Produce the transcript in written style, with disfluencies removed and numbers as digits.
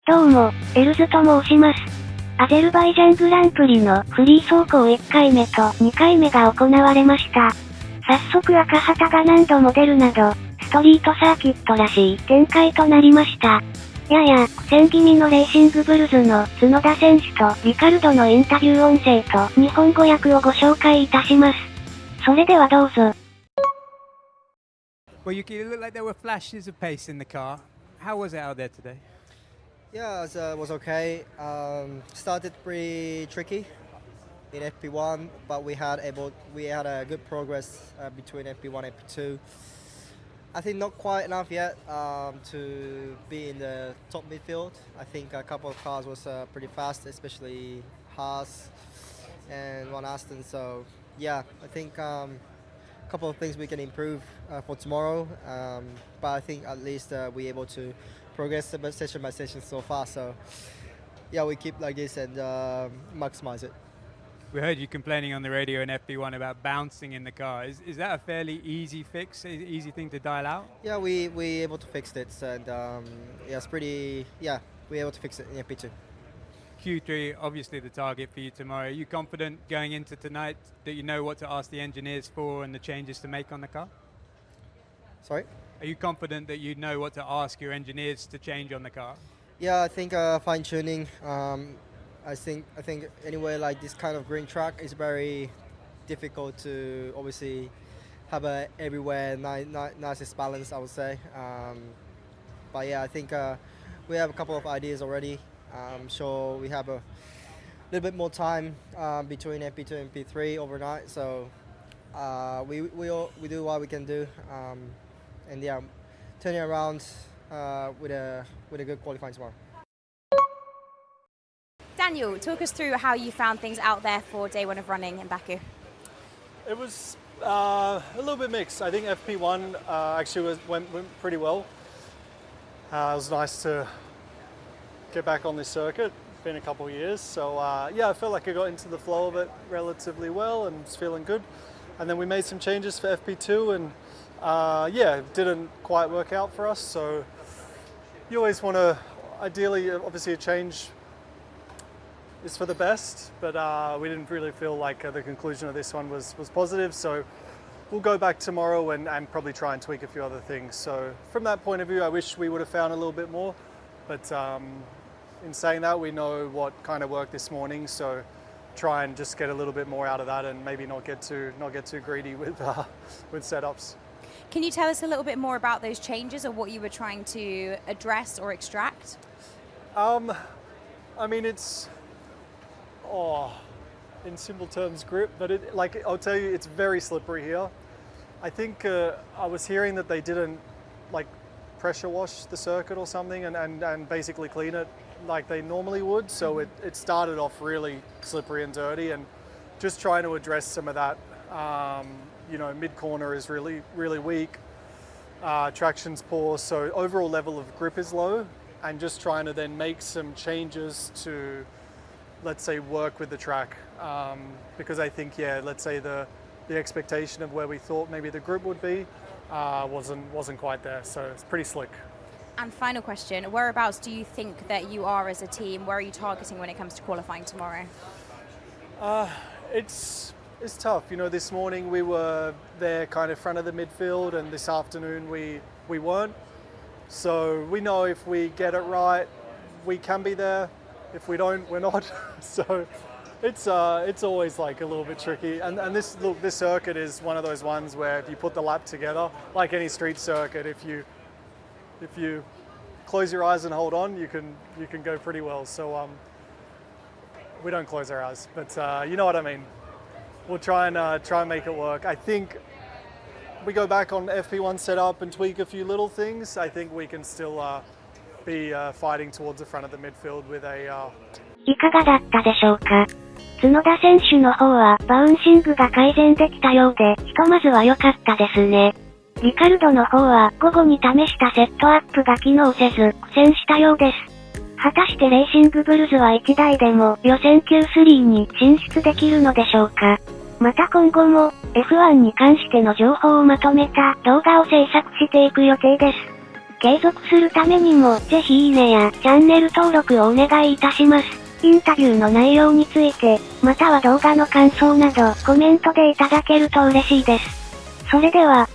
どうも、エルズと申します。アゼルバイジャングランプリのフリー走行1回目と2回目が行われました。早速赤旗が何度も出るなど、ストリートサーキットらしい展開となりました。やや苦戦気味のレーシングブルズの角田選手とリカルドのインタビュー音声と日本語訳をご紹介いたします。それではどうぞ。Well, Yuki, it looked like there were flashes of pace in the car. How was it out there today? Yeah, it was okay. Started pretty tricky in FP1, but we had a good progress between FP1 and FP2. I think not quite enough yet to be in the top midfield. I think a couple of cars was pretty fast, especially Haas and Van Aston. So yeah, I think a couple of things we can improve for tomorrow. But I think at least we're able to progress session by session so far. So yeah, we keep like this and maximize it. We heard you complaining on the radio in FP1 about bouncing in the car. Is that a fairly easy fix, easy thing to dial out? Yeah, we able to fix it, and yeah, it's pretty. Yeah, we're able to fix it in FP2. Q3, obviously the target for you tomorrow. Are you confident going into tonight that you know what to ask the engineers for and the changes to make on the car? Sorry? Are you confident that you know what to ask your engineers to change on the car? Yeah, I think fine tuning. I think anyway, like this kind of green track is very difficult to obviously have a everywhere nicest balance, I would say. But yeah, I think we have a couple of ideas already. I'm sure we have a little bit more time between FP2 and FP3 overnight. So we do what we can do. And yeah, turning around with a good qualifying tomorrow. Daniel, talk us through how you found things out there for day one of running in Baku. It was a little bit mixed. I think FP1 actually went pretty well. It was nice to get back on this circuit. It's been a couple of years, so yeah, I felt like I got into the flow of it relatively well and was feeling good. And then we made some changes for FP2 and yeah, it didn't quite work out for us. So you always want to, ideally, obviously a change is for the best, but we didn't really feel like the conclusion of this one was positive. So we'll go back tomorrow and probably try and tweak a few other things. So from that point of view, I wish we would have found a little bit more. But in saying that, we know what kind of worked this morning. So try and just get a little bit more out of that and maybe not get too greedy with setups. Can you tell us a little bit more about those changes or what you were trying to address or extract? I mean, it's in simple terms, grip, but I'll tell you, it's very slippery here. I think I was hearing that they didn't like pressure wash the circuit or something and basically clean it like they normally would. So it started off really slippery and dirty, and just trying to address some of that. You know, mid corner is really, really weak. Traction's poor, so overall level of grip is low, and just trying to then make some changes to, let's say, work with the track. Because I think, yeah, let's say the expectation of where we thought maybe the grip would be wasn't quite there. So it's pretty slick. And final question, whereabouts do you think that you are as a team? Where are you targeting when it comes to qualifying tomorrow? It's tough. You know, this morning we were there kind of front of the midfield, and this afternoon we weren't. So we know if we get it right, we can be there. If we don't, we're not. So it's always like a little bit tricky. And this circuit is one of those ones where if you put the lap together, like any street circuit, if you close your eyes and hold on, you can go pretty well. So we don't close our eyes, but you know what I mean. We'll try and make it work. I think we go back on FP1 setup and tweak a few little things. I think we can still be fighting towards the front of the midfield with a. いかがだったでしょうか。角田選手の方はバウンシングが改善できたようで、ひとまずは良かったですね。リカルドの方は午後に試したセットアップが機能せず苦戦したようです。果たしてレーシングブルズは1台でも予選 Q3 に進出できるのでしょうか。また今後も、F1 に関しての情報をまとめた動画を制作していく予定です。継続するためにも、ぜひいいねやチャンネル登録をお願いいたします。インタビューの内容について、または動画の感想など、コメントでいただけると嬉しいです。それでは、